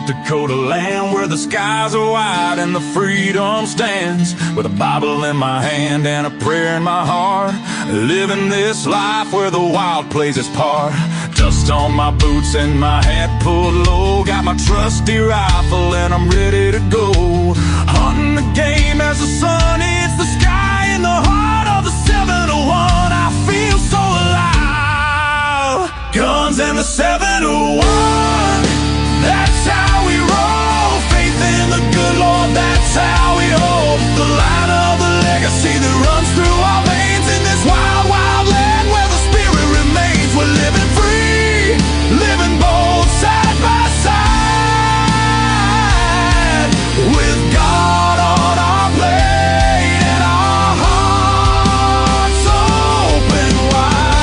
North Dakota land where the skies are wide and the freedom stands. With a Bible in my hand and a prayer in my heart, living this life where the wild plays its part. Dust on my boots and my hat pulled low, got my trusty rifle and I'm ready to go. Hunting the game as the sun hits the sky in the heart of the 701. I feel so alive. Guns and the 701, that's how we roll. Faith in the good Lord, that's how we hold the line of the legacy that runs through our veins in this wild, wild land where the spirit remains. We're living free, living bold, side by side, with God on our plate and our hearts open wide.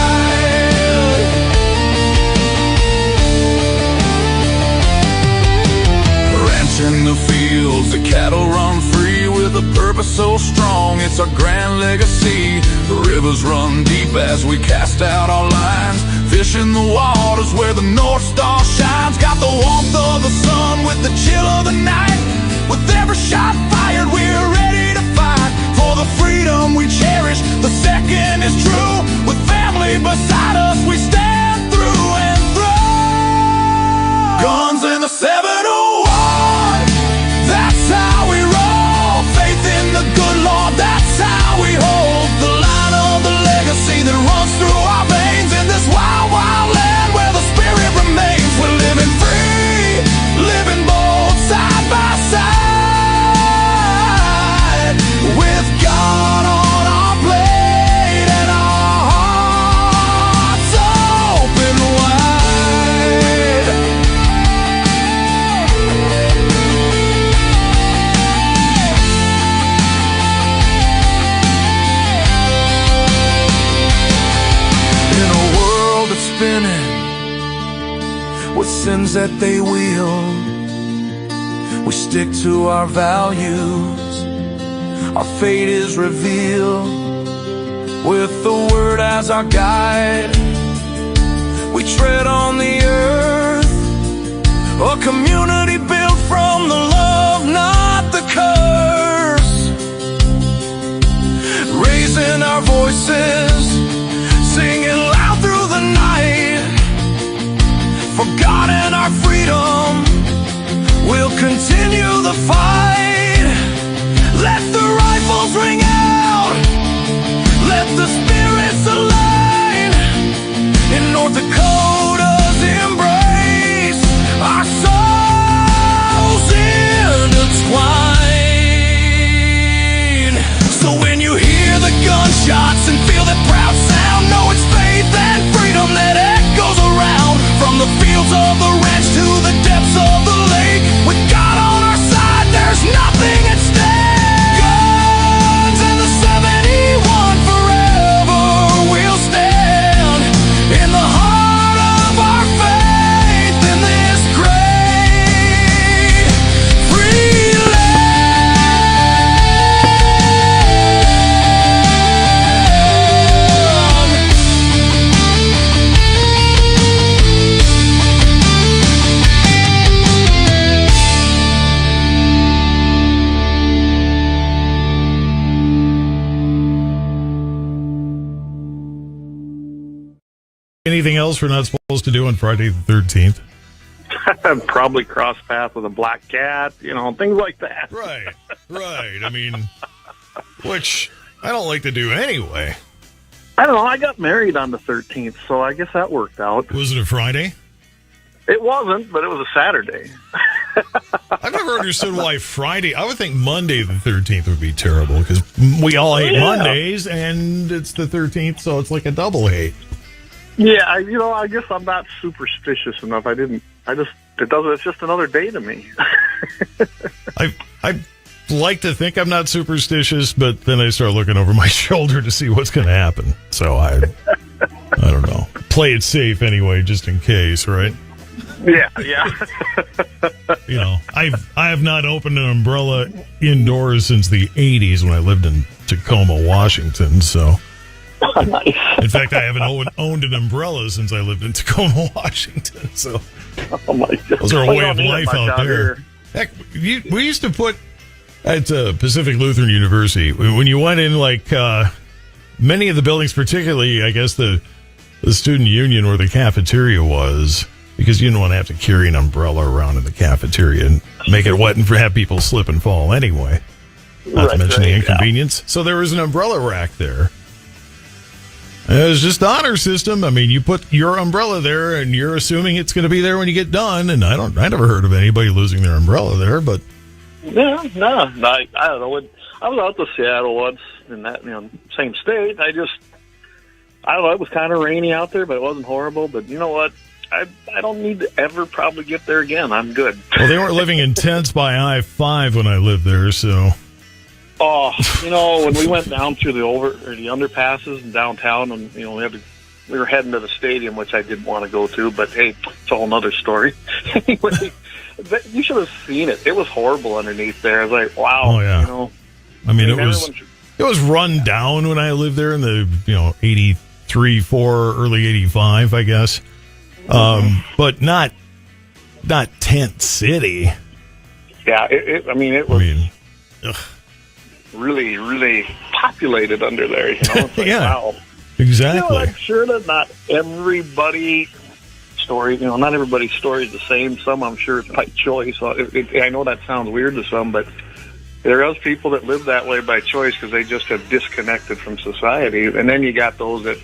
Ranching the fields, the cattle run free with a purpose so strong, it's our grand legacy. The rivers run deep as we cast out our lines, fishing the waters where the North Star shines. Got the warmth of the sun with the chill of the night. With every shot fired, we're ready to fight for the freedom we cherish. The second is true. With family beside us, we stand through and through. Guns in the 701, that's how we roll. Faith in the good Lord, that's how we hold the line of the legacy that runs through our veins in this wild, wild land where the spirit remains. We're living free, living bold, side by side, with God on our plate and our hearts open wide. In a world that's spinning with sins that they wield, we stick to our values. Our fate is revealed with the word as our guide. We tread on the earth, a community built from the love, not the curse. Raising our voices, singing loud through the night, for God and our freedom, we'll continue the fight. Let the rifles ring out, let the spirits align. In North Dakota's embrace, our souls intertwine. So when you hear the gunshots and feel that proud sound, know it's faith and freedom that echoes around. From the fields of the ranch to the depths of the lake, with God on our side, there's nothing at stake. Guns and the 71 forever will stand in the heart of our faith in this great free Anything else we're not supposed to do on Friday the 13th? Probably cross paths with a black cat, things like that. Right. I mean, which I don't like to do anyway. I don't know. I got married on the 13th, so I guess that worked out. Was it a Friday? It wasn't, but it was a Saturday. I've never understood why Friday. I would think Monday the 13th would be terrible because we all hate Mondays, and it's the 13th, so it's like a double hate. Yeah, I guess I'm not superstitious enough. It's just another day to me. I like to think I'm not superstitious, but then I start looking over my shoulder to see what's going to happen. So I don't know. Play it safe anyway, just in case, right? Yeah. I have not opened an umbrella indoors since the 80s when I lived in Tacoma, Washington, so... Nice. In fact, I haven't owned an umbrella since I lived in Tacoma, Washington. So Oh my God. Those are a Well, you way don't of need it life much out there. here. Heck, we used to put at Pacific Lutheran University, when you went in, like many of the buildings, particularly, I guess, the student union where the cafeteria was, because you didn't want to have to carry an umbrella around in the cafeteria and make it wet and have people slip and fall anyway. Not to mention the inconvenience. Yeah. So there was an umbrella rack there. And it was just the honor system. I mean, you put your umbrella there, and you're assuming it's going to be there when you get done. And I never heard of anybody losing their umbrella there, but no, I don't know. I was out to Seattle once in that same state. I don't know. It was kind of rainy out there, but it wasn't horrible. But you know what? I don't need to ever probably get there again. I'm good. Well, they weren't living in tents by I-5 when I lived there, so. Oh, when we went down through the underpasses in downtown, and we were heading to the stadium, which I didn't want to go to, but hey, it's a whole nother story. Anyway, you should have seen it. It was horrible underneath there. I was like, wow. Oh yeah. I mean, it was run down when I lived there in the 83, 4, early 85, I guess. But not tent city. Yeah, it was really, really populated under there. It's like, yeah, wow. Exactly. I'm sure that not everybody's story is the same. Some, I'm sure, it's by choice. I know that sounds weird to some, but there are people that live that way by choice because they just have disconnected from society. And then you got those that,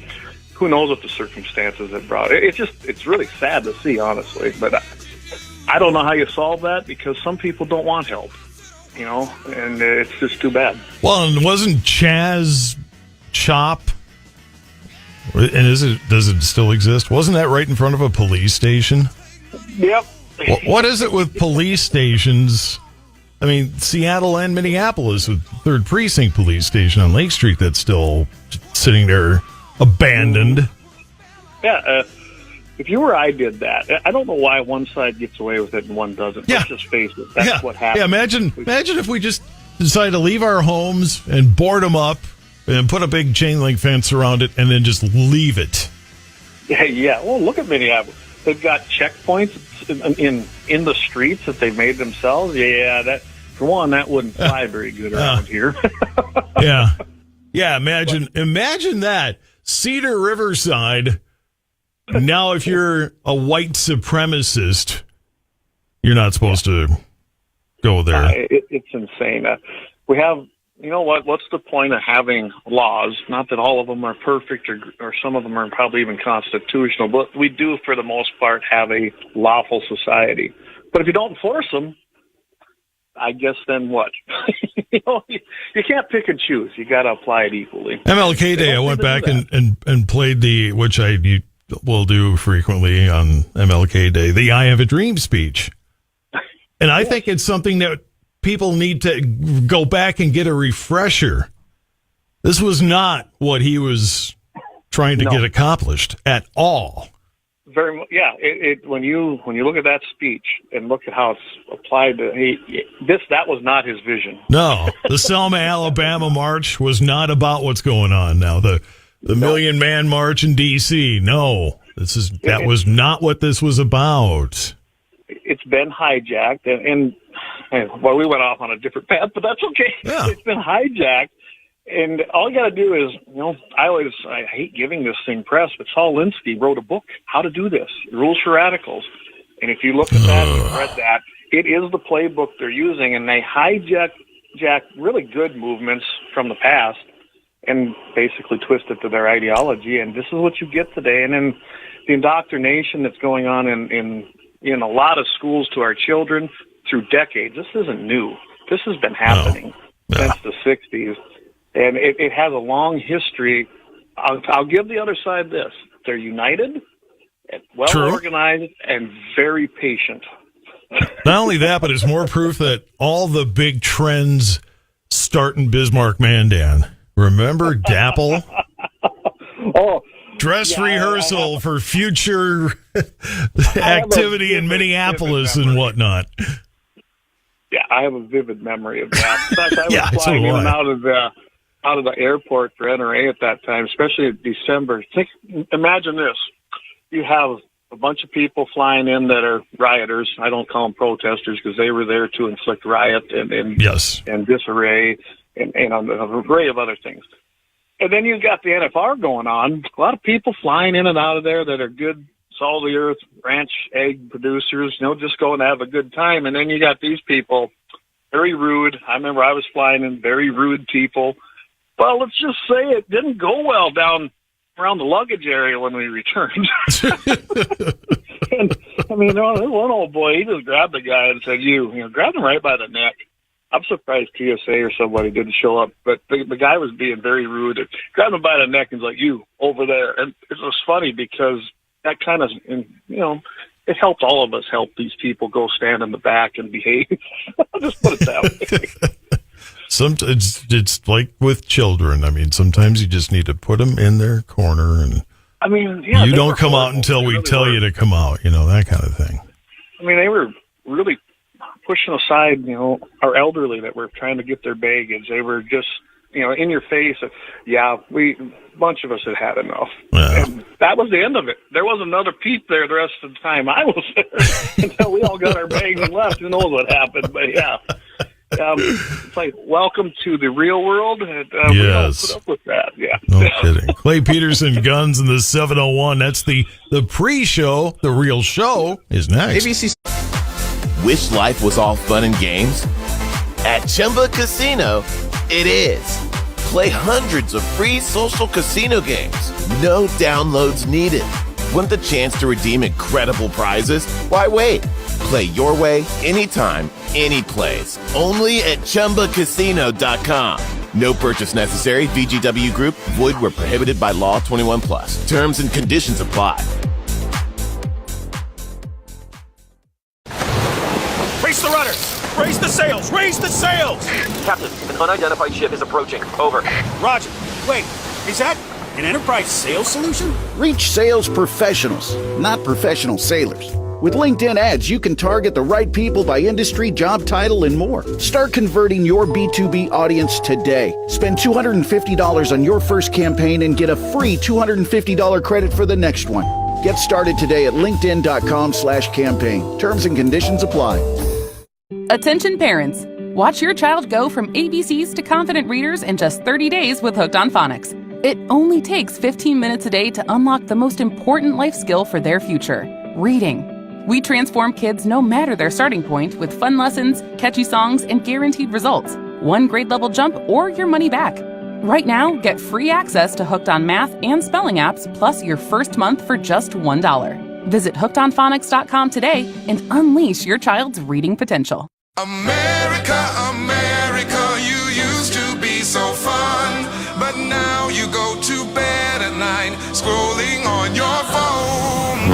who knows what the circumstances that brought it. It's really sad to see, honestly. But I don't know how you solve that because some people don't want help, and it's just too bad. Well, and wasn't Chaz Chop, and does it still exist? Wasn't that right in front of a police station? Yep. What is it with police stations? I mean, Seattle and Minneapolis with 3rd Precinct Police Station on Lake Street that's still sitting there abandoned. Yeah, if you or I did that, I don't know why one side gets away with it and one doesn't. Yeah. Let's just face it. That's what happens. Yeah, imagine if we just decided to leave our homes and board them up and put a big chain link fence around it and then just leave it. Yeah. Well, look at Minneapolis. They've got checkpoints in the streets that they've made themselves. Yeah, that for one, that wouldn't fly very good around here. Yeah. Imagine that. Cedar Riverside. Now, if you're a white supremacist, you're not supposed to go there. It's insane. We have, what's the point of having laws? Not that all of them are perfect or some of them are probably even constitutional, but we do, for the most part, have a lawful society. But if you don't enforce them, I guess then what? You can't pick and choose. You got to apply it equally. MLK Day, I went back and played which I will do frequently on MLK Day, the I Have a Dream speech. And I think it's something that people need to go back and get a refresher. This was not what he was trying to get accomplished at all. Very much, yeah. When you look at that speech and look at how it's applied to that was not his vision. No, the Selma, Alabama march was not about what's going on now. The Million Man March in D.C. No, that was not what this was about. It's been hijacked, and we went off on a different path, but that's okay. Yeah. It's been hijacked. And all you got to do is, I hate giving this thing press, but Saul Alinsky wrote a book, How to Do This, Rules for Radicals. And if you look at that and read that, it is the playbook they're using, and they hijack really good movements from the past and basically twist it to their ideology. And this is what you get today. And then the indoctrination that's going on in a lot of schools to our children through decades, this isn't new. This has been happening since the 60s. And it has a long history. I'll give the other side this. They're united, well-organized, and very patient. Not only that, but it's more proof that all the big trends start in Bismarck, Mandan. Remember Dapple? Dress rehearsal for future activity in Minneapolis and whatnot. Yeah, I have a vivid memory of that. In fact, I was flying in and out of the airport for NRA at that time, especially in December. Imagine this. You have a bunch of people flying in that are rioters. I don't call them protesters because they were there to inflict riot and Yes. and disarray and a array of other things. And then you've got the NFR going on. A lot of people flying in and out of there that are good, salt-of-the-earth ranch egg producers, just going to have a good time. And then you got these people, very rude. I remember I was flying in, very rude people. Well, let's just say it didn't go well down around the luggage area when we returned. And, I mean, one old boy, he just grabbed the guy and said, grabbed him right by the neck. I'm surprised TSA or somebody didn't show up, but the guy was being very rude. Grabbed him by the neck and was like, "You, over there." And it was funny because that kind of, it helped all of us help these people go stand in the back and behave. I'll just put it that way. Sometimes it's like with children. I mean, sometimes you just need to put them in their corner, and you don't come out until we tell you to come out. That kind of thing. I mean, they were really pushing aside, our elderly that were trying to get their baggage. They were just, in your face. A bunch of us had enough. Yeah. And that was the end of it. There was another peep there the rest of the time I was there until we all got our bags and left. Who knows what happened? But yeah. It's like, welcome to the real world. And, yes. We don't put up with that. Yeah. No kidding. Clay Peterson, Guns in the 701. That's the pre-show. The real show is next. ABC. Wish life was all fun and games? At Chumba Casino, it is. Play hundreds of free social casino games. No downloads needed. Want the chance to redeem incredible prizes? Why wait? Play your way, anytime, any place. Only at ChumbaCasino.com. No purchase necessary. VGW Group. Void where prohibited by law. 21 plus. Terms and conditions apply. Raise the rudders! Raise the sails! Raise the sails! Captain, an unidentified ship is approaching. Over. Roger. Wait, is that an Enterprise sales solution? Reach sales professionals, not professional sailors. With LinkedIn ads, you can target the right people by industry, job title, and more. Start converting your B2B audience today. Spend $250 on your first campaign and get a free $250 credit for the next one. Get started today at linkedin.com/campaign. Terms and conditions apply. Attention parents. Watch your child go from ABCs to confident readers in just 30 days with Hooked on Phonics. It only takes 15 minutes a day to unlock the most important life skill for their future, reading. We transform kids no matter their starting point with fun lessons, catchy songs, and guaranteed results. One grade level jump or your money back. Right now, get free access to Hooked on Math and Spelling apps plus your first month for just $1. Visit hookedonphonics.com today and unleash your child's reading potential. America, America, you used to be so fun, but now you go to bed at night scrolling on your phone.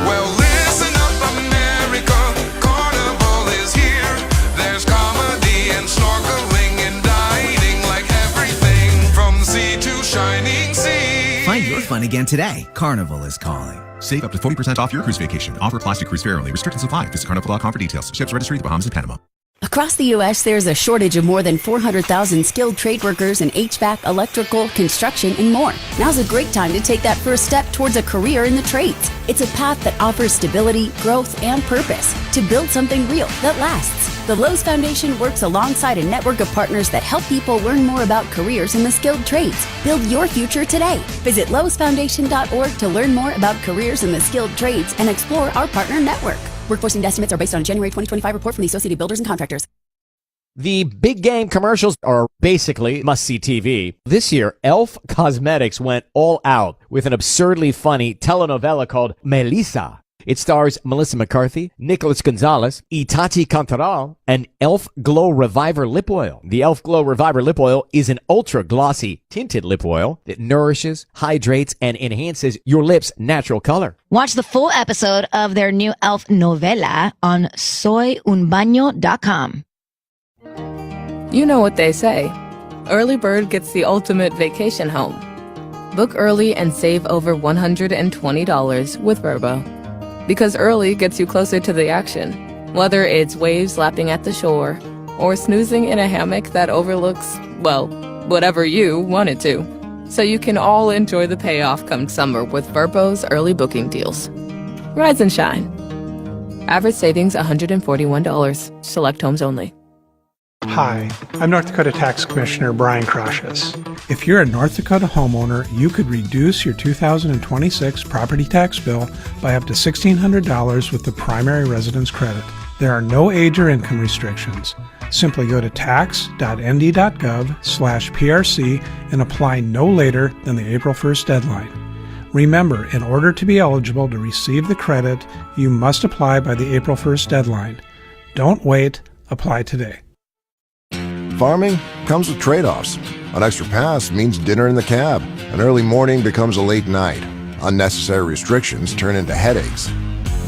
Well, listen up, America, Carnival is here. There's comedy and snorkeling and dining, like everything from sea to shining sea. Find your fun again today. Carnival is calling. Save up to 40% off your cruise vacation. Offer applies to cruise fare only. Restrictions apply. Visit carnival.com for details. Ships registry: the Bahamas and Panama. Across the U.S., there's a shortage of more than 400,000 skilled trade workers in HVAC, electrical, construction, and more. Now's a great time to take that first step towards a career in the trades. It's a path that offers stability, growth, and purpose to build something real that lasts. The Lowe's Foundation works alongside a network of partners that help people learn more about careers in the skilled trades. Build your future today. Visit lowesfoundation.org to learn more about careers in the skilled trades and explore our partner network. Workforce need estimates are based on a January 2025 report from the Associated Builders and Contractors. The big game commercials are basically must-see TV. This year, Elf Cosmetics went all out with an absurdly funny telenovela called Melissa. It stars Melissa McCarthy, Nicholas Gonzalez, Itati Cantoral, and Elf Glow Reviver Lip Oil. The Elf Glow Reviver Lip Oil is an ultra-glossy tinted lip oil that nourishes, hydrates, and enhances your lips' natural color. Watch the full episode of their new Elf novela on soyunbaño.com. You know what they say. Early bird gets the ultimate vacation home. Book early and save over $120 with Vrbo. Because early gets you closer to the action, whether it's waves lapping at the shore or snoozing in a hammock that overlooks, well, whatever you want it to. So you can all enjoy the payoff come summer with Vrbo's early booking deals. Rise and shine. Average savings $141. Select homes only. Hi, I'm North Dakota Tax Commissioner Brian Crocius. If you're a North Dakota homeowner, you could reduce your 2026 property tax bill by up to $1,600 with the primary residence credit. There are no age or income restrictions. Simply go to tax.nd.gov/PRC and apply no later than the April 1st deadline. Remember, in order to be eligible to receive the credit, you must apply by the April 1st deadline. Don't wait, apply today. Farming comes with trade-offs. An extra pass means dinner in the cab. An early morning becomes a late night. Unnecessary restrictions turn into headaches.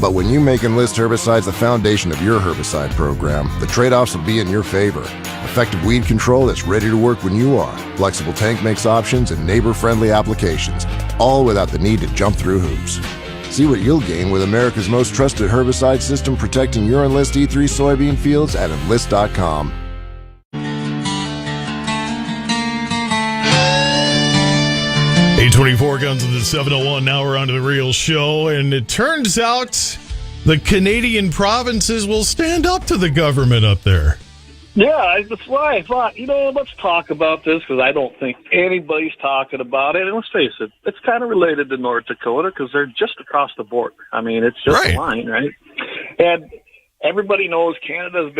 But when you make Enlist herbicides the foundation of your herbicide program, the trade-offs will be in your favor. Effective weed control that's ready to work when you are. Flexible tank makes options and neighbor-friendly applications, all without the need to jump through hoops. See what you'll gain with America's most trusted herbicide system protecting your Enlist E3 soybean fields at Enlist.com. 824 Guns in the 701. Now we're on to the real show, and it turns out the Canadian provinces will stand up to the government up there. Yeah, that's why I thought, let's talk about this, because I don't think anybody's talking about it. And let's face it, it's kind of related to North Dakota because they're just across the border. I mean, it's just a line, right? And everybody knows Canada's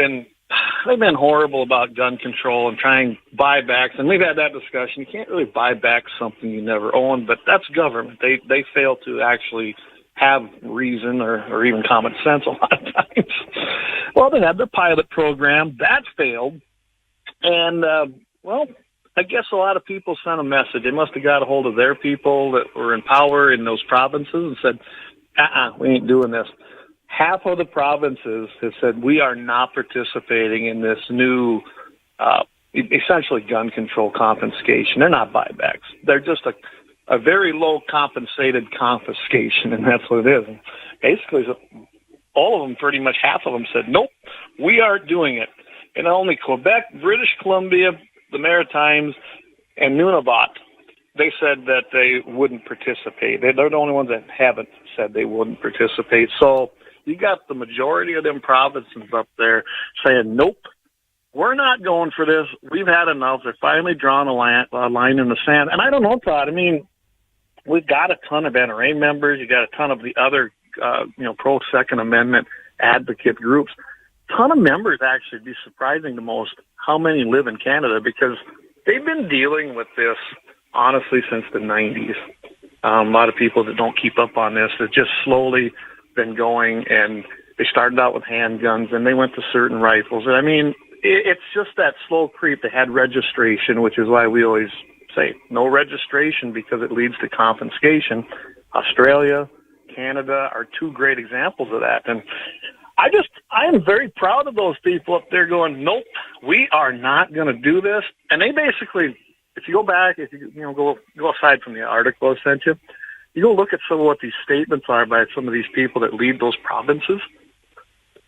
they've been horrible about gun control and trying buybacks, and we've had that discussion. You can't really buy back something you never owned, but that's government. They fail to actually have reason or even common sense a lot of times. Well, they had their pilot program. That failed. And, I guess a lot of people sent a message. They must have got a hold of their people that were in power in those provinces and said, we ain't doing this. Half of the provinces have said, we are not participating in this new, essentially gun control confiscation. They're not buybacks. They're just a very low compensated confiscation, and that's what it is. And basically, all of them, pretty much half of them said, nope, we aren't doing it. And only Quebec, British Columbia, the Maritimes, and Nunavut, they said that they wouldn't participate. They're the only ones that haven't said they wouldn't participate. So you got the majority of them provinces up there saying, nope, we're not going for this. We've had enough. They're finally drawing a line in the sand. And I don't know, Todd. I mean, we've got a ton of NRA members. You got a ton of the other, pro-Second Amendment advocate groups. Ton of members, actually. It'd be surprising the most how many live in Canada, because they've been dealing with this, honestly, since the 90s. A lot of people that don't keep up on this have just slowly been going, and they started out with handguns, and they went to certain rifles. And I mean, it's just that slow creep. They had registration, which is why we always say no registration, because it leads to confiscation. Australia, Canada are two great examples of that. And I am very proud of those people up there going, nope, we are not going to do this. And they basically, if you go back, if you go aside from the article I sent you, you go look at some of what these statements are by some of these people that lead those provinces.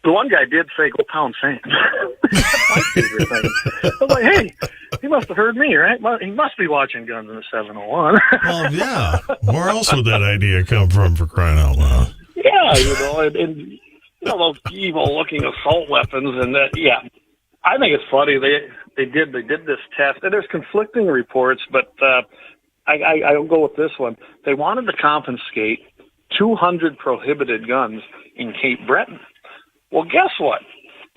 The one guy did say, go pound sand. That's my favorite thing. I was like, hey, he must have heard me, right? He must be watching Guns in the 701. Well, yeah. Where else would that idea come from, for crying out loud? Yeah, and those evil-looking assault weapons, and that. Yeah, I think it's funny they did this test, and there's conflicting reports, but I'll go with this one. They wanted to confiscate 200 prohibited guns in Cape Breton. Well, guess what?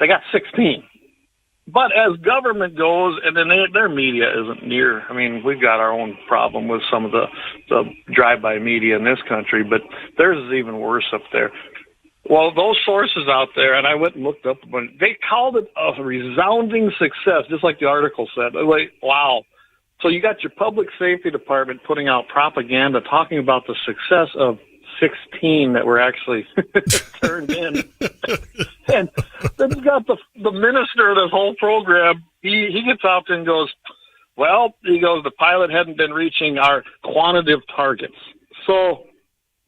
They got 16. But as government goes, and then their media isn't near. I mean, we've got our own problem with some of the drive-by media in this country, but theirs is even worse up there. Well, those sources out there, and I went and looked up one, they called it a resounding success, just like the article said. Like, wow. So you got your public safety department putting out propaganda talking about the success of 16 that were actually turned in. And then you got the minister of this whole program. He gets out and goes, the pilot hadn't been reaching our quantitative targets. So,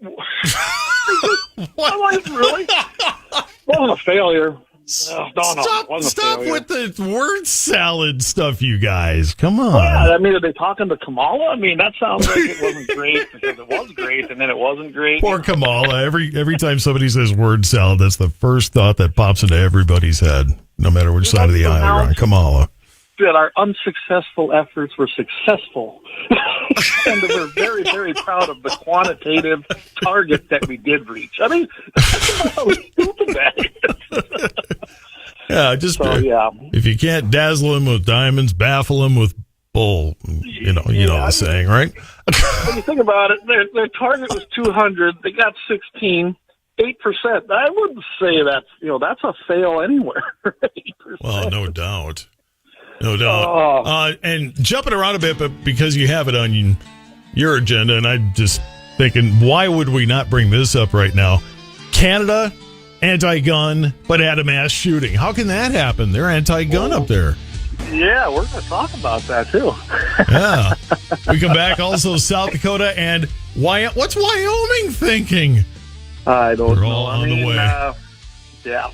I'm like, really? That was a failure. Stop with the word salad stuff, you guys. Come on. Well, yeah, I mean, are they talking to Kamala? I mean, that sounds like it wasn't great because it was great and then it wasn't great. Poor Kamala. Every time somebody says word salad, that's the first thought that pops into everybody's head, no matter which side of the aisle you're on. Kamala. That our unsuccessful efforts were successful. And we're very, very proud of the quantitative target that we did reach. I mean, how stupid that is. Yeah, if you can't dazzle them with diamonds, baffle them with bull. You know the saying, right? When you think about it, their target was 200. They got 16. 8%. I wouldn't say that's a fail anywhere. 8%. Well, no doubt. No doubt. And jumping around a bit, but because you have it on your agenda, and I'm just thinking, why would we not bring this up right now? Canada, anti-gun, but had a mass shooting. How can that happen? They're anti-gun up there. Yeah, we're going to talk about that, too. Yeah. We come back, also South Dakota, and what's Wyoming thinking? I don't know. We're all on the way. Yeah.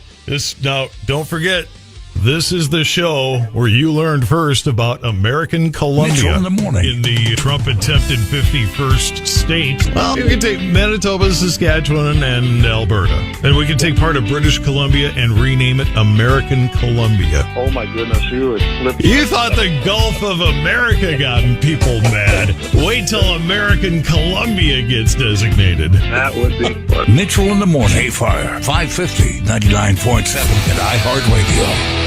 Now, don't forget, this is the show where you learned first about American Columbia in the Trump-attempted 51st state. Well, you can take Manitoba, Saskatchewan, and Alberta. And we can take part of British Columbia and rename it American Columbia. Oh, my goodness. You thought the Gulf of America got people mad. Wait till American Columbia gets designated. That would be fun. Mitchell in the morning. KFYR 550, 99.7 at iHeartRadio.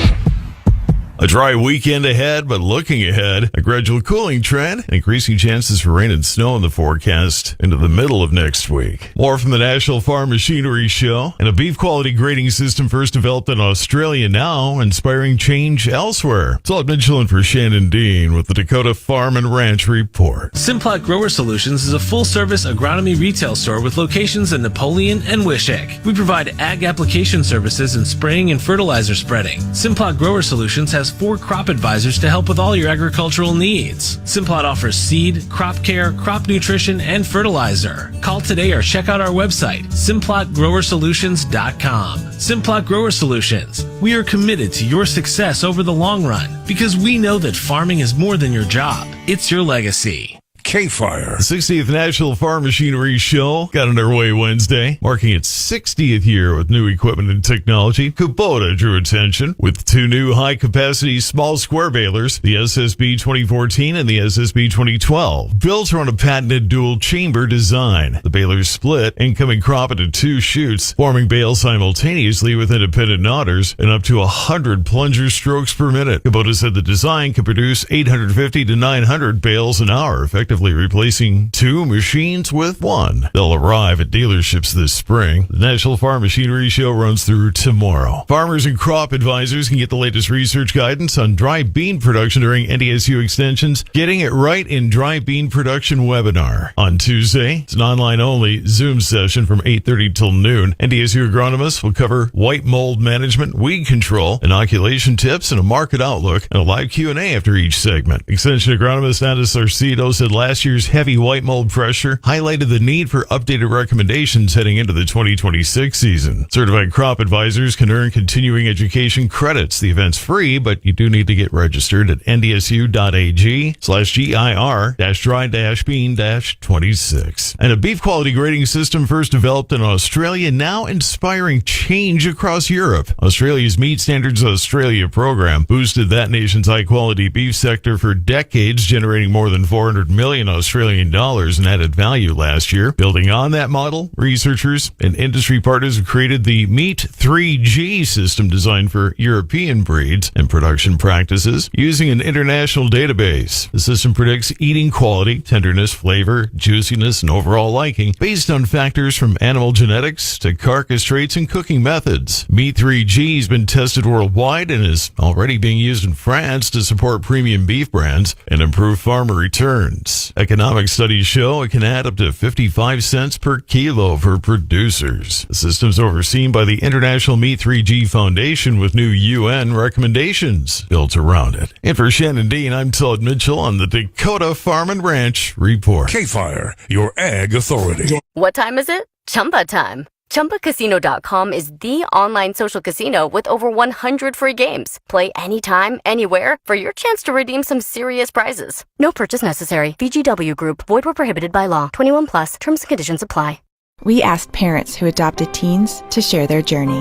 A dry weekend ahead, but looking ahead, a gradual cooling trend, increasing chances for rain and snow in the forecast into the middle of next week. More from the National Farm Machinery Show, and a beef quality grading system first developed in Australia now, inspiring change elsewhere. It's all Mitchell in for Shannon Dean with the Dakota Farm and Ranch Report. Simplot Grower Solutions is a full-service agronomy retail store with locations in Napoleon and Wishick. We provide ag application services in spraying and fertilizer spreading. Simplot Grower Solutions has 4 crop advisors to help with all your agricultural needs. Simplot offers seed, crop care, crop nutrition, and fertilizer. Call today or check out our website, simplotgrowersolutions.com. Simplot Grower Solutions. We are committed to your success over the long run because we know that farming is more than your job. It's your legacy. KFYR. The 60th National Farm Machinery Show got underway Wednesday, marking its 60th year with new equipment and technology. Kubota drew attention with 2 new high-capacity small square balers, the SSB 2014 and the SSB 2012, built around a patented dual-chamber design. The balers split, incoming crop into 2 chutes, forming bales simultaneously with independent knotters and up to 100 plunger strokes per minute. Kubota said the design can produce 850 to 900 bales an hour, effectively replacing 2 machines with 1. They'll arrive at dealerships this spring. The National Farm Machinery Show runs through tomorrow. Farmers and crop advisors can get the latest research guidance on dry bean production during NDSU Extension's Getting It Right in Dry Bean Production webinar. On Tuesday, it's an online-only Zoom session from 8:30 till noon. NDSU agronomists will cover white mold management, weed control, inoculation tips, and a market outlook, and a live Q&A after each segment. Extension agronomist Andis Arcido said last year's heavy white mold pressure highlighted the need for updated recommendations heading into the 2026 season. Certified crop advisors can earn continuing education credits. The event's free, but you do need to get registered at ndsu.ag/GIR-dry-bean-26. And a beef quality grading system first developed in Australia, now inspiring change across Europe. Australia's Meat Standards Australia program boosted that nation's high-quality beef sector for decades, generating more than 400 million Australian dollars in added value last year. Building on that model, researchers and industry partners have created the Meat 3G system designed for European breeds and production practices using an international database. The system predicts eating quality, tenderness, flavor, juiciness, and overall liking based on factors from animal genetics to carcass traits and cooking methods. Meat 3G has been tested worldwide and is already being used in France to support premium beef brands and improve farmer returns. Economic studies show it can add up to 55 cents per kilo for producers. The system's overseen by the International Meat 3G Foundation with new UN recommendations built around it. And for Shannon Dean, I'm Todd Mitchell on the Dakota Farm and Ranch Report. KFYR, your ag authority. What time is it? Chumba time. ChumbaCasino.com is the online social casino with over 100 free games. Play anytime, anywhere for your chance to redeem some serious prizes. No purchase necessary. VGW Group. Void where prohibited by law. 21 plus. Terms and conditions apply. We asked parents who adopted teens to share their journey.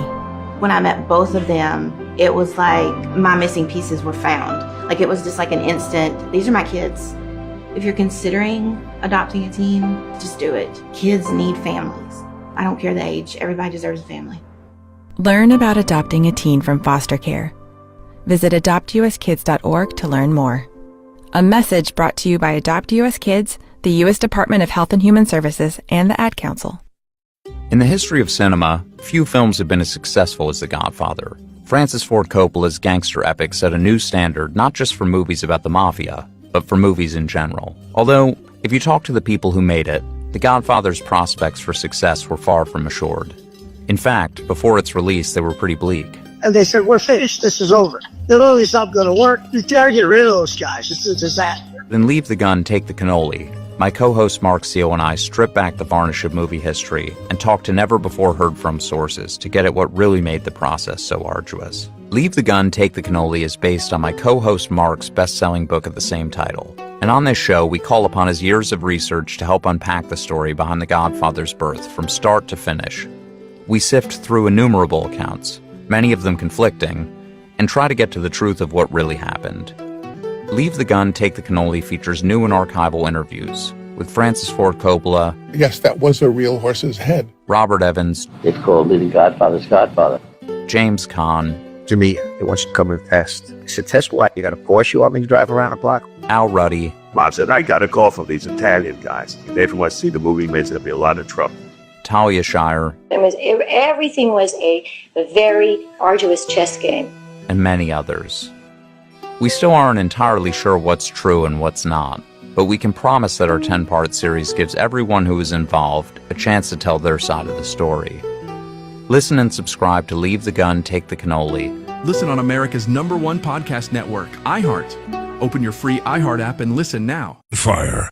When I met both of them, it was like my missing pieces were found. Like it was just like an instant, these are my kids. If you're considering adopting a teen, just do it. Kids need families. I don't care the age. Everybody deserves a family. Learn about adopting a teen from foster care. Visit adoptuskids.org to learn more. A message brought to you by Adopt US Kids, the U.S. Department of Health and Human Services, and the Ad Council. In the history of cinema, few films have been as successful as The Godfather. Francis Ford Coppola's gangster epic set a new standard not just for movies about the mafia, but for movies in general. Although, if you talk to the people who made it, The Godfather's prospects for success were far from assured. In fact, before its release, they were pretty bleak. And they said, we're finished, this is over. The movie's not going to work. You gotta get rid of those guys. It's a disaster. Then Leave the Gun, Take the Cannoli. My co-host Mark Seal and I strip back the varnish of movie history and talk to never-before-heard-from sources to get at what really made the process so arduous. Leave the Gun, Take the Cannoli is based on my co-host Mark's best-selling book of the same title. And on this show, we call upon his years of research to help unpack the story behind The Godfather's birth from start to finish. We sift through innumerable accounts, many of them conflicting, and try to get to the truth of what really happened. Leave the Gun, Take the Cannoli features new and archival interviews with Francis Ford Coppola. Yes, that was a real horse's head. Robert Evans. It's called The Godfather's Godfather. James Caan. To me, they want you to come and test. I said, test what? You got a Porsche you want me to drive around the block? Al Ruddy. Mom said, I got a call from these Italian guys. They want to see the movie, means there'll be a lot of trouble. Talia Shire. Everything was a very arduous chess game. And many others. We still aren't entirely sure what's true and what's not, but we can promise that our 10-part series gives everyone who is involved a chance to tell their side of the story. Listen and subscribe to Leave the Gun, Take the Cannoli. Listen on America's #1 podcast network, iHeart. Open your free iHeart app and listen now. Fire.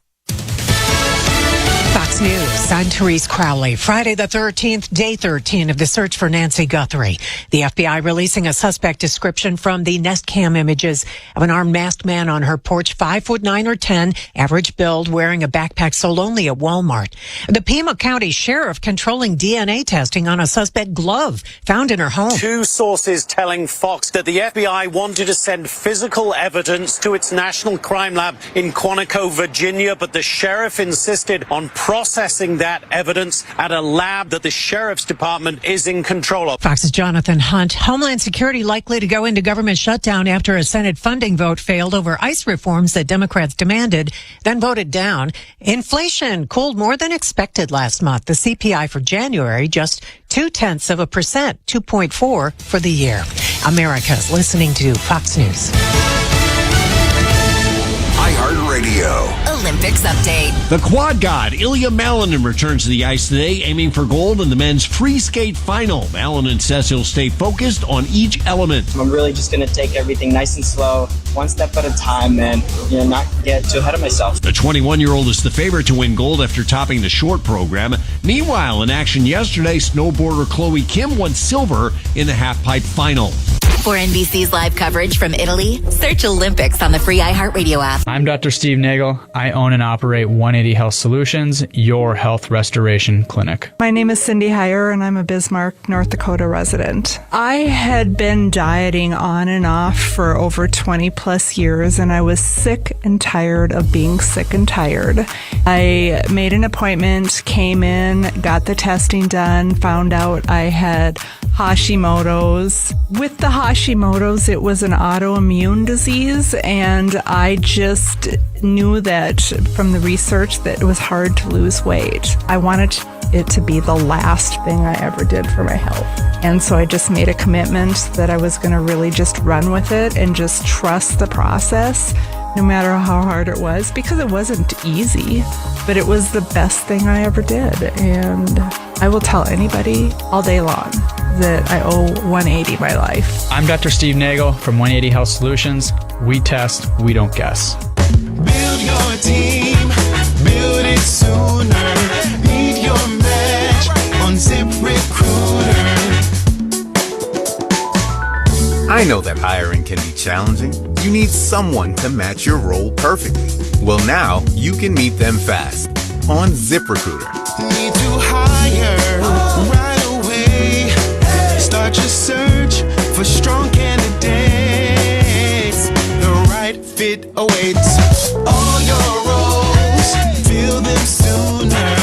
Fox News, I'm Therese Crowley. Friday the 13th, day 13 of the search for Nancy Guthrie. The FBI releasing a suspect description from the Nest Cam images of an armed masked man on her porch, 5'9" or 10", average build, wearing a backpack sold only at Walmart. The Pima County Sheriff controlling DNA testing on a suspect glove found in her home. Two sources telling Fox that the FBI wanted to send physical evidence to its National Crime Lab in Quantico, Virginia, but the sheriff insisted on processing that evidence at a lab that the Sheriff's Department is in control of. Fox's Jonathan Hunt. Homeland Security likely to go into government shutdown after a Senate funding vote failed over ICE reforms that Democrats demanded, then voted down. Inflation cooled more than expected last month. The CPI for January just 0.2%, 2.4 for the year. America's listening to Fox News. iHeartRadio. Olympics update. The quad god Ilya Malinin returns to the ice today, aiming for gold in the men's free skate final. Malinin says he'll stay focused on each element. I'm really just going to take everything nice and slow, one step at a time, and not get too ahead of myself. The 21-year-old is the favorite to win gold after topping the short program. Meanwhile, in action yesterday, snowboarder Chloe Kim won silver in the halfpipe final. For NBC's live coverage from Italy, search Olympics on the free iHeartRadio app. I'm Dr. Steve Nagel. I own and operate 180 Health Solutions, your health restoration clinic. My name is Cindy Heyer, and I'm a Bismarck, North Dakota resident. I had been dieting on and off for over 20 plus years, and I was sick and tired of being sick and tired. I made an appointment, came in, got the testing done, found out I had Hashimoto's. With the Hashimoto's, it was an autoimmune disease, and I just knew that from the research that it was hard to lose weight. I wanted it to be the last thing I ever did for my health. And so I just made a commitment that I was going to really just run with it and just trust the process, no matter how hard it was, because it wasn't easy, but it was the best thing I ever did. And I will tell anybody all day long that I owe 180 my life. I'm Dr. Steve Nagel from 180 Health Solutions. We test, we don't guess. Build your team, build it sooner. Need your match on ZipRecruiter. I know that hiring can be challenging. You need someone to match your role perfectly. Well, now you can meet them fast on ZipRecruiter. Need to hire right away. Start your search for strong candidates. The right fit awaits. All your roles, fill them sooner.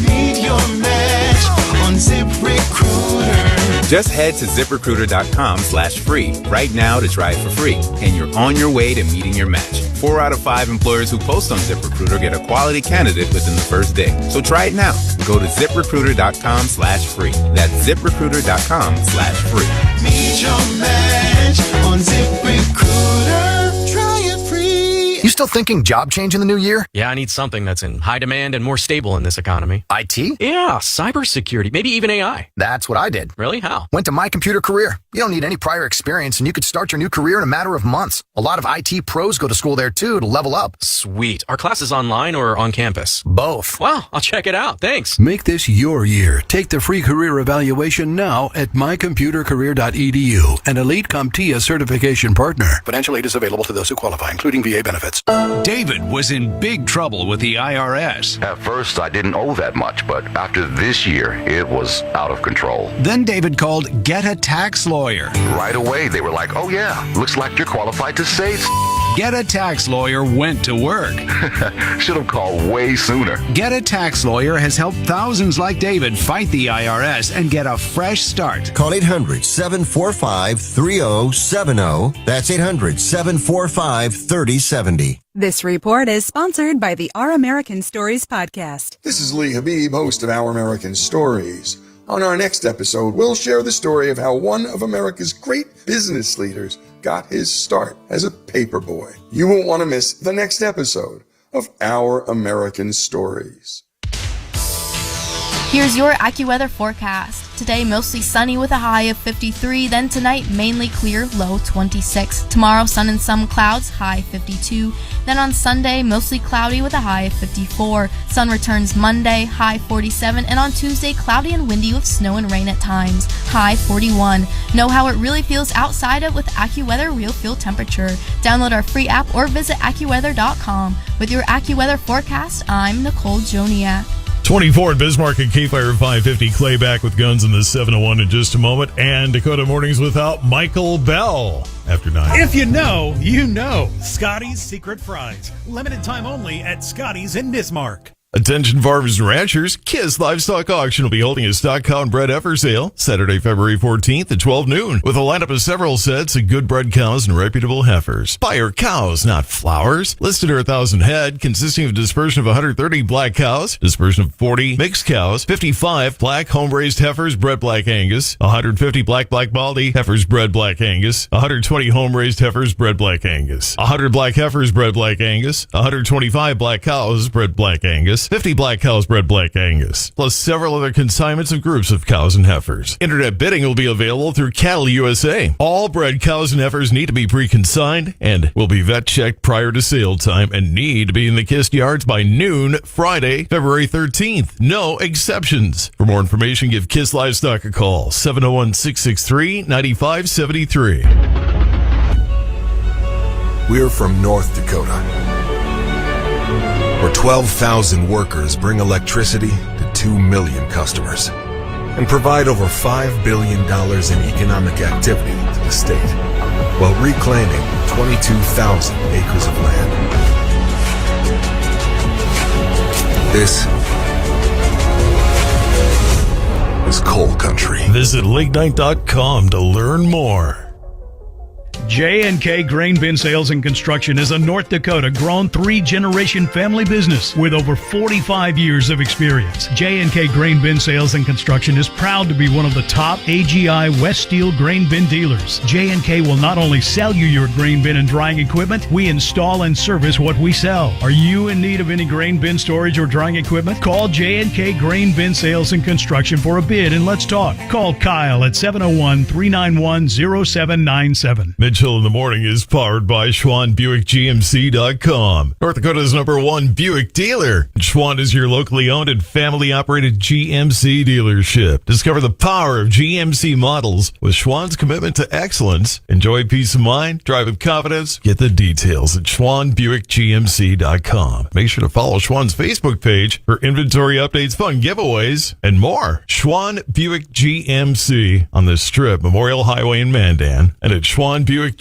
Meet your match on ZipRecruiter. Just head to ZipRecruiter.com/free right now to try it for free, and you're on your way to meeting your match. 4 out of 5 employers who post on ZipRecruiter get a quality candidate within the first day. So try it now. Go to ZipRecruiter.com/free. That's ZipRecruiter.com/free. Meet your match on ZipRecruiter. Try it free. You still thinking job change in the new year? Yeah, I need something that's in high demand and more stable in this economy. IT? Yeah, cybersecurity, maybe even AI. That's what I did. Really? How? Went to My Computer Career. You don't need any prior experience, and you could start your new career in a matter of months. A lot of IT pros go to school there, too, to level up. Sweet. Are classes online or on campus? Both. Wow, I'll check it out. Thanks. Make this your year. Take the free career evaluation now at mycomputercareer.edu, an Elite CompTIA certification partner. Financial aid is available to those who qualify, including VA benefits. David was in big trouble with the IRS. At first, I didn't owe that much, but after this year, it was out of control. Then David called Get a Tax Lawyer. Right away, they were like, oh yeah, looks like you're qualified to say Get a Tax Lawyer went to work. Should have called way sooner. Get a Tax Lawyer has helped thousands like David fight the IRS and get a fresh start. Call 800-745-3070. That's 800-745-3070. This report is sponsored by the Our American Stories podcast. This is Lee Habib, host of Our American Stories. On our next episode, we'll share the story of how one of America's great business leaders got his start as a paperboy. You won't want to miss the next episode of Our American Stories. Here's your AccuWeather forecast. Today, mostly sunny with a high of 53. Then tonight, mainly clear, low 26. Tomorrow, sun and some clouds, high 52. Then on Sunday, mostly cloudy with a high of 54. Sun returns Monday, high 47. And on Tuesday, cloudy and windy with snow and rain at times, high 41. Know how it really feels outside of with AccuWeather Real Feel Temperature. Download our free app or visit AccuWeather.com. With your AccuWeather forecast, I'm Nicole Joniak. 24 at Bismarck and KFYR 550. Clay back with guns in the 701 in just a moment. And Dakota Mornings without Michael Bell after 9. If you know, you know. Scotty's Secret Fries. Limited time only at Scotty's in Bismarck. Attention farmers and ranchers, Kiss Livestock Auction will be holding a stock cow and bred heifer sale Saturday, February 14th at 12 noon with a lineup of several sets of good bred cows and reputable heifers. Buy your cows, not flowers. Listed are 1,000 head, consisting of a dispersion of 130 black cows, dispersion of 40 mixed cows, 55 black home-raised heifers bred Black Angus, 150 black Baldy heifers bred Black Angus, 120 home-raised heifers bred Black Angus, 100 black heifers bred Black Angus, 125 black cows bred Black Angus, 50 black cows bred Black Angus, plus several other consignments of groups of cows and heifers. Internet bidding will be available through Cattle USA. All bred cows and heifers need to be pre-consigned and will be vet checked prior to sale time and need to be in the Kiss yards by noon Friday, February 13th. No exceptions. For more information, give Kiss Livestock a call, 701-663-9573. We're from North Dakota, where 12,000 workers bring electricity to 2 million customers and provide over $5 billion in economic activity to the state while reclaiming 22,000 acres of land. This is coal country. Visit LakeNight.com to learn more. J&K Grain Bin Sales and Construction is a North Dakota grown 3-generation family business with over 45 years of experience. J&K Grain Bin Sales and Construction is proud to be one of the top AGI West Steel grain bin dealers. J&K will not only sell you your grain bin and drying equipment, we install and service what we sell. Are you in need of any grain bin storage or drying equipment? Call J&K Grain Bin Sales and Construction for a bid and let's talk. Call Kyle at 701-391-0797. Churchill in the Morning is powered by SchwannBuickGMC.com. North Dakota's #1 Buick dealer. Schwann is your locally owned and family-operated GMC dealership. Discover the power of GMC models with Schwann's commitment to excellence. Enjoy peace of mind, drive with confidence. Get the details at SchwannBuickGMC.com. Make sure to follow Schwann's Facebook page for inventory updates, fun giveaways, and more. Schwann Buick GMC on the Strip, Memorial Highway in Mandan, and at SchwannBuickGMC.com.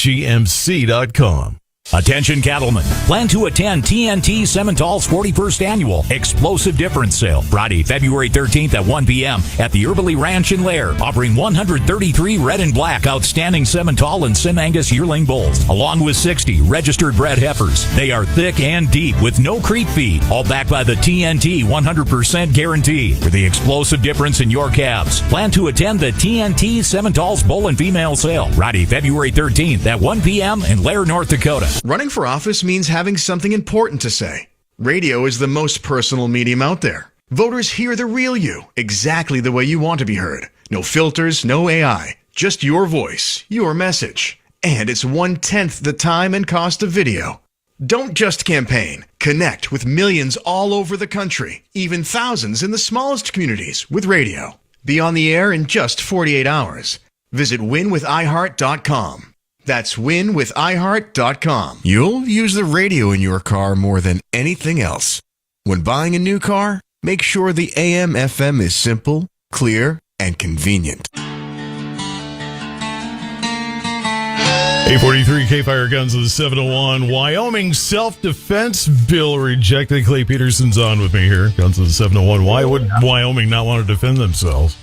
Attention cattlemen, plan to attend TNT Simmental's 41st Annual Explosive Difference Sale, Friday, February 13th at 1 p.m. at the Herbley Ranch in Lair, offering 133 red and black outstanding Simmental and Sim Angus yearling bulls, along with 60 registered bred heifers. They are thick and deep with no creep feed, all backed by the TNT 100% guarantee. For the explosive difference in your calves, plan to attend the TNT Simmental's Bull and Female Sale, Friday, February 13th at 1 p.m. in Lair, North Dakota. Running for office means having something important to say. Radio is the most personal medium out there. Voters hear the real you, exactly the way you want to be heard. No filters, no AI, just your voice, your message. And it's 1/10 the time and cost of video. Don't just campaign. Connect with millions all over the country, even thousands in the smallest communities with radio. Be on the air in just 48 hours. Visit winwithiheart.com. That's winwithiheart.com. You'll use the radio in your car more than anything else. When buying a new car, make sure the AM/FM is simple, clear, and convenient. 843 KFYR Guns of the 701. Wyoming self-defense bill rejected. Clay Peterson's on with me here. Guns of the 701. Why would Wyoming not want to defend themselves?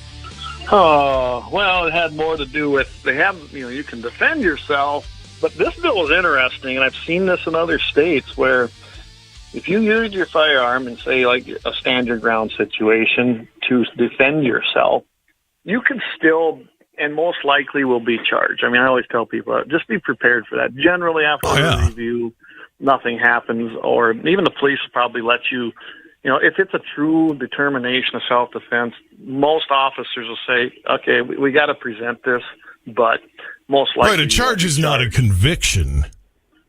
Oh, well, it had more to do with you can defend yourself, but this bill is interesting, and I've seen this in other states where if you use your firearm in, say, like a stand your ground situation to defend yourself, you can still and most likely will be charged. I mean, I always tell people, just be prepared for that. Generally, after a review, nothing happens, or even the police will probably let you. If it's a true determination of self-defense, most officers will say, okay, we got to present this, but most likely... Right, a charge is not a conviction.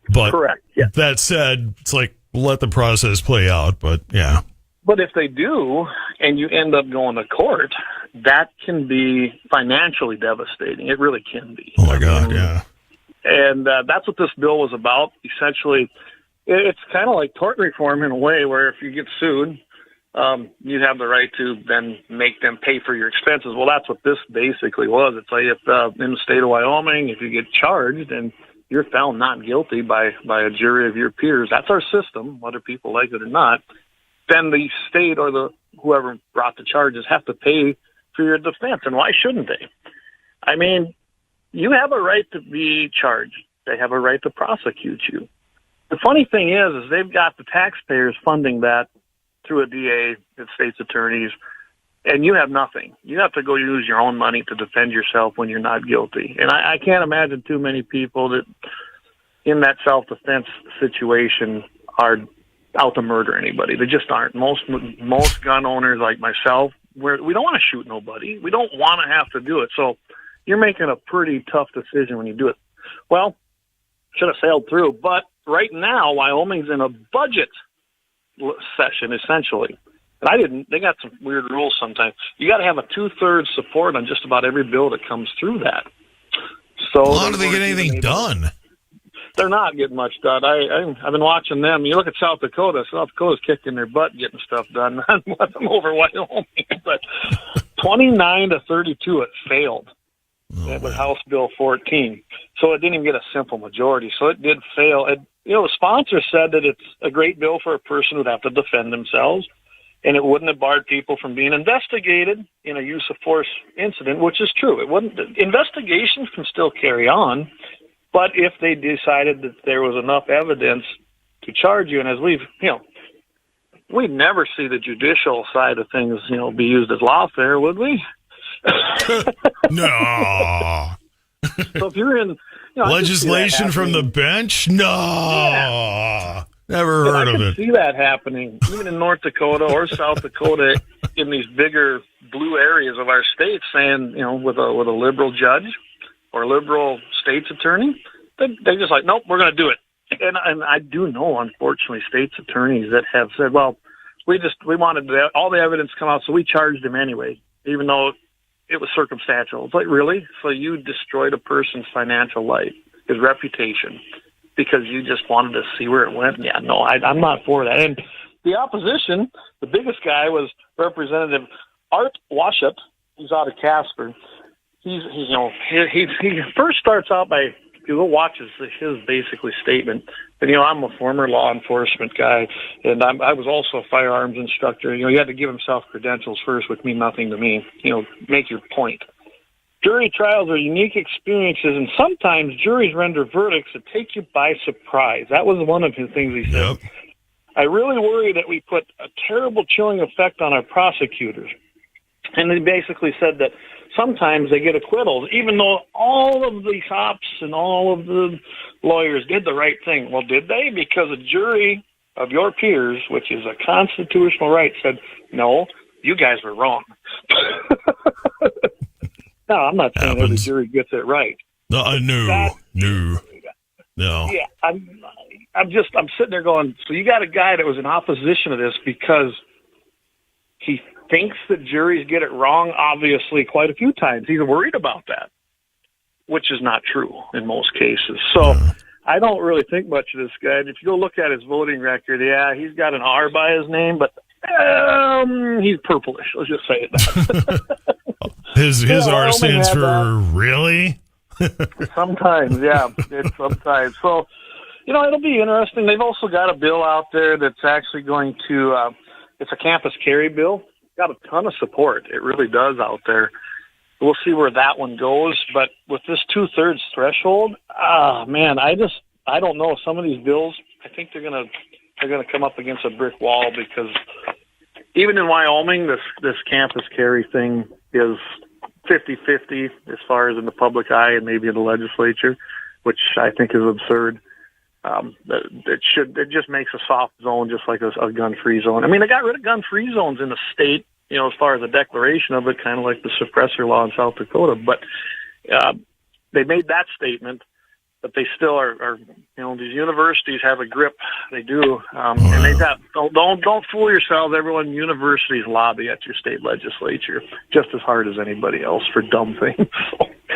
But correct, yeah. That said, it's like, let the process play out, but yeah. But if they do, and you end up going to court, that can be financially devastating. It really can be. Oh, my God, yeah. And that's what this bill was about, essentially. It's kind of like tort reform in a way, where if you get sued, you have the right to then make them pay for your expenses. Well, that's what this basically was. It's like if in the state of Wyoming, if you get charged and you're found not guilty by a jury of your peers, that's our system, whether people like it or not, then the state or whoever brought the charges have to pay for your defense. And why shouldn't they? I mean, you have a right to be charged. They have a right to prosecute you. The funny thing is they've got the taxpayers funding that through a DA and state's attorneys, and you have nothing. You have to go use your own money to defend yourself when you're not guilty. And I can't imagine too many people that in that self-defense situation are out to murder anybody. They just aren't. Most gun owners like myself, we don't want to shoot nobody. We don't want to have to do it. So you're making a pretty tough decision when you do it. Well, should have sailed through, but right now, Wyoming's in a budget session, essentially. And they got some weird rules sometimes. You got to have a 2/3 support on just about every bill that comes through that. So how do they get anything done? They're not getting much done. I've been watching them. You look at South Dakota. South Dakota's kicking their butt getting stuff done. I'm over Wyoming. But 29-32, it failed. With House Bill 14. So it didn't even get a simple majority. So it did fail. The sponsor said that it's a great bill for a person who'd have to defend themselves, and it wouldn't have barred people from being investigated in a use of force incident, which is true. Investigations can still carry on, but if they decided that there was enough evidence to charge you, and as we'd never see the judicial side of things, be used as lawfare, would we? No. So if you're in legislation from the bench, no, never heard of it. I can see that happening even in North Dakota or South Dakota in these bigger blue areas of our state, saying with a liberal judge or liberal state's attorney, they're just like, nope, we're going to do it. And I do know, unfortunately, states' attorneys that have said, well, we wanted all the evidence to come out, so we charged him anyway, even though it was circumstantial. It's like, really? So you destroyed a person's financial life, his reputation, because you just wanted to see where it went? Yeah, no, I'm not for that. And the opposition, the biggest guy was Representative Art Washup. He's out of Casper. He first starts out by, if you go watch his basically statement, and I'm a former law enforcement guy, and I was also a firearms instructor. You had to give himself credentials first, which mean nothing to me. Make your point. Jury trials are unique experiences, and sometimes juries render verdicts that take you by surprise. That was one of the things he said. Yep. I really worry that we put a terrible chilling effect on our prosecutors. And he basically said that sometimes they get acquittals, even though all of the cops and all of the lawyers did the right thing. Well, did they? Because a jury of your peers, which is a constitutional right, said, no, you guys were wrong. No, I'm not saying every jury gets it right. No. Yeah, I'm sitting there going, so you got a guy that was in opposition to this because he thinks that juries get it wrong, obviously, quite a few times. He's worried about that, which is not true in most cases. So I don't really think much of this guy. And if you go look at his voting record, yeah, he's got an R by his name, but he's purplish. Let's just say that. His R stands for really? Sometimes, yeah. It's sometimes. So, it'll be interesting. They've also got a bill out there that's actually going to, it's a campus carry bill. Got a ton of support. It really does out there. We'll see where that one goes. But with this 2/3 threshold, man, I don't know. Some of these bills, I think they're gonna come up against a brick wall, because even in Wyoming, this campus carry thing is 50-50 as far as in the public eye and maybe in the legislature, which I think is absurd. It just makes a soft zone, just like a gun-free zone. I mean, they got rid of gun-free zones in the state, as far as the declaration of it, kind of like the suppressor law in South Dakota. But they made that statement, but they still are these universities have a grip. They do, and they got don't fool yourselves. Everyone, universities lobby at your state legislature just as hard as anybody else for dumb things.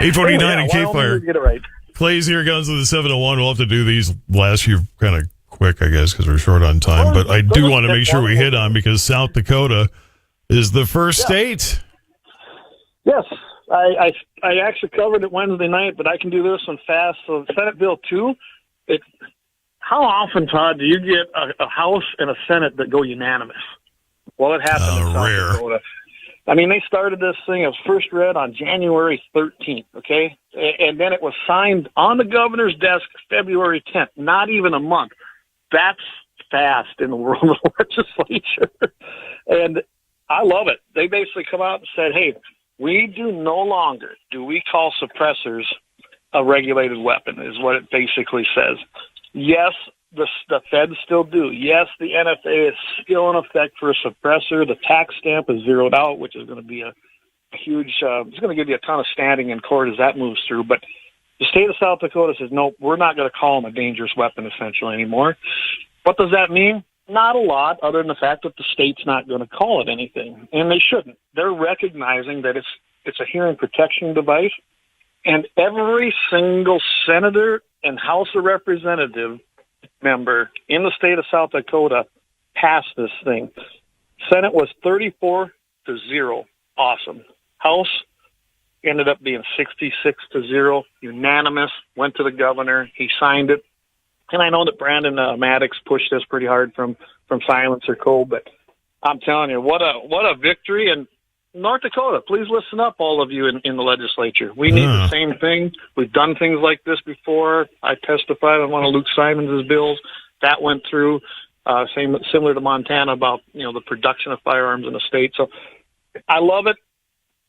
849 and KFYR. Get it right. Clay's here, guns with the 701. We'll have to do these last few kind of quick, I guess, because we're short on time. But I do want to make sure we hit on, because South Dakota is the first state. Yes, I actually covered it Wednesday night, but I can do this one fast. So Senate Bill 2, how often, Todd, do you get a House and a Senate that go unanimous? Well, it happened in South Dakota. I mean, they started this thing. It was first read on January 13th, okay? And then it was signed on the governor's desk February 10th, not even a month. That's fast in the world of legislature. And I love it. They basically come out and said, hey, we do no longer do we call suppressors a regulated weapon, is what it basically says. Yes, the feds still do. Yes, the NFA is still in effect for a suppressor. The tax stamp is zeroed out, which is going to be a huge, it's going to give you a ton of standing in court as that moves through. But the state of South Dakota says, no, we're not going to call them a dangerous weapon essentially anymore. What does that mean? Not a lot, other than the fact that the state's not going to call it anything, and they shouldn't. They're recognizing that it's a hearing protection device, and every single senator and House of Representative member in the state of South Dakota passed this thing. Senate was 34-0. Awesome. House ended up being 66-0, unanimous, went to the governor. He signed it. And I know that Brandon Maddox pushed this pretty hard from Silencer Co., but I'm telling you, what a victory. And North Dakota, please listen up, all of you in the legislature. We need the same thing. We've done things like this before. I testified on one of Luke Simons' bills. That went through, similar to Montana, about the production of firearms in the state. So I love it.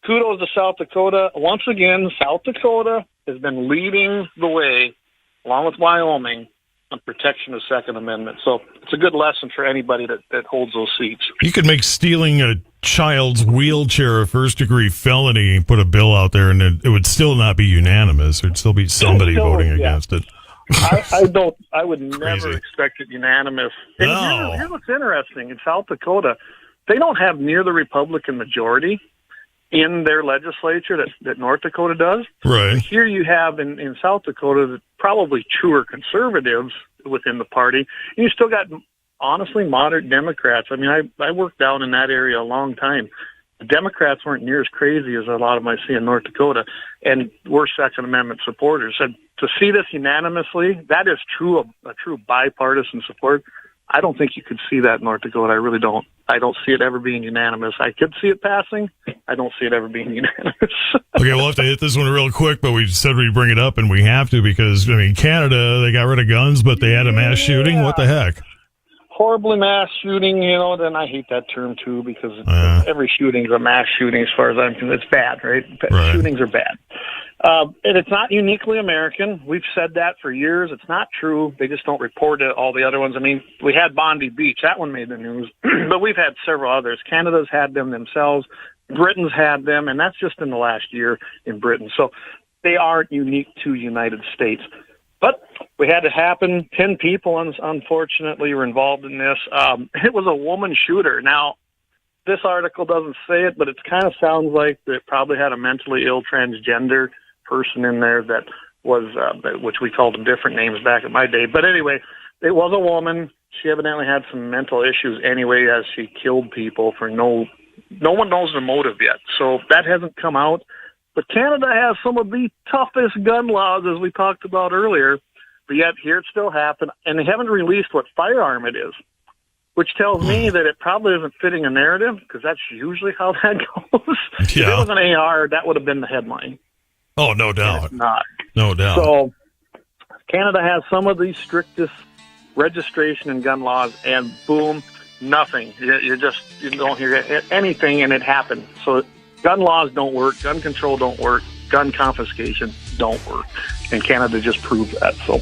Kudos to South Dakota. Once again, South Dakota has been leading the way, along with Wyoming, on protection of the Second Amendment. So it's a good lesson for anybody that holds those seats. You could make stealing a child's wheelchair a first-degree felony, put a bill out there, and it would still not be unanimous. There'd still be somebody voting against it. I would never expect it unanimous. And here's what's interesting. In South Dakota, they don't have near the Republican majority in their legislature that North Dakota does. Right. Here you have in South Dakota probably truer conservatives within the party. And you still got, honestly, moderate Democrats. I mean, I worked down in that area a long time. The Democrats weren't near as crazy as a lot of them I see in North Dakota, and we're Second Amendment supporters. And to see this unanimously, that is a true bipartisan support. I don't think you could see that in North Dakota. I really don't. I don't see it ever being unanimous. I could see it passing. I don't see it ever being unanimous. Okay, we'll have to hit this one real quick, but we said we'd bring it up, and we have to because, I mean, Canada, they got rid of guns, but they had a mass shooting. What the heck? Horribly mass shooting, then I hate that term, too, because every shooting is a mass shooting as far as I'm concerned. It's bad, right? Shootings are bad. And it's not uniquely American. We've said that for years. It's not true. They just don't report it, all the other ones. I mean, we had Bondi Beach. That one made the news. But we've had several others. Canada's had them themselves. Britain's had them, and that's just in the last year in Britain. So they aren't unique to United States. But we had it happen. 10 people, unfortunately, were involved in this. It was a woman shooter. Now, this article doesn't say it, but it kind of sounds like it probably had a mentally ill transgender person in there that was, which we called them different names back in my day. But anyway, it was a woman. She evidently had some mental issues anyway as she killed people for no one knows the motive yet. So that hasn't come out. But Canada has some of the toughest gun laws, as we talked about earlier, but yet here it still happened, and they haven't released what firearm it is, which tells me that it probably isn't fitting a narrative, because that's usually how that goes. If it was an AR, that would have been the headline. Oh, no doubt. It's not. No doubt. So Canada has some of the strictest registration and gun laws, and boom, nothing. You don't hear anything, and it happened. So gun laws don't work, gun control don't work, gun confiscation don't work, and Canada just proved that. So,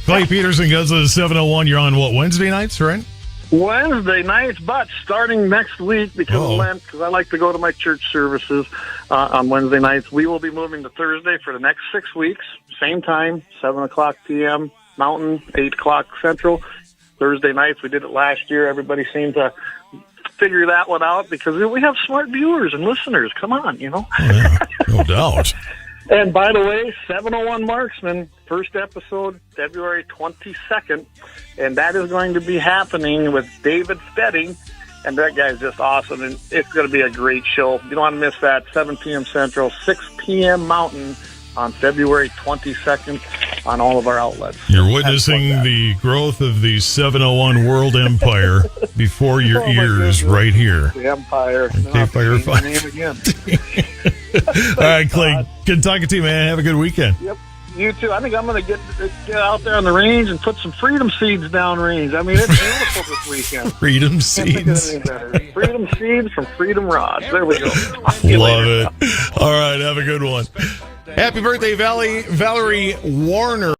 Clay Peterson goes to the 701. You're on what, Wednesday nights, right? Wednesday nights, but starting next week because of Lent, because I like to go to my church services on Wednesday nights. We will be moving to Thursday for the next 6 weeks, same time, 7 o'clock p.m. Mountain, 8 o'clock Central. Thursday nights, we did it last year. Everybody seemed to figure that one out because we have smart viewers and listeners. Come on, Yeah, no doubt. And by the way, 701 Marksman, first episode, February 22nd, and that is going to be happening with David Stedding, and that guy's just awesome, and it's going to be a great show. You don't want to miss that, 7 p.m. Central, 6 p.m. Mountain on February 22nd on all of our outlets. You're witnessing the growth of the 701 world empire before your ears right here. The empire. KFYR 5. All right, Clay, good talking to you, man. Have a good weekend. Yep. You too. I think I'm going to get out there on the range and put some freedom seeds down range. I mean, it's beautiful this weekend. Freedom seeds. Freedom seeds from Freedom Rods. There we go. Love it. All right, have a good one. Happy birthday, Valerie Warner.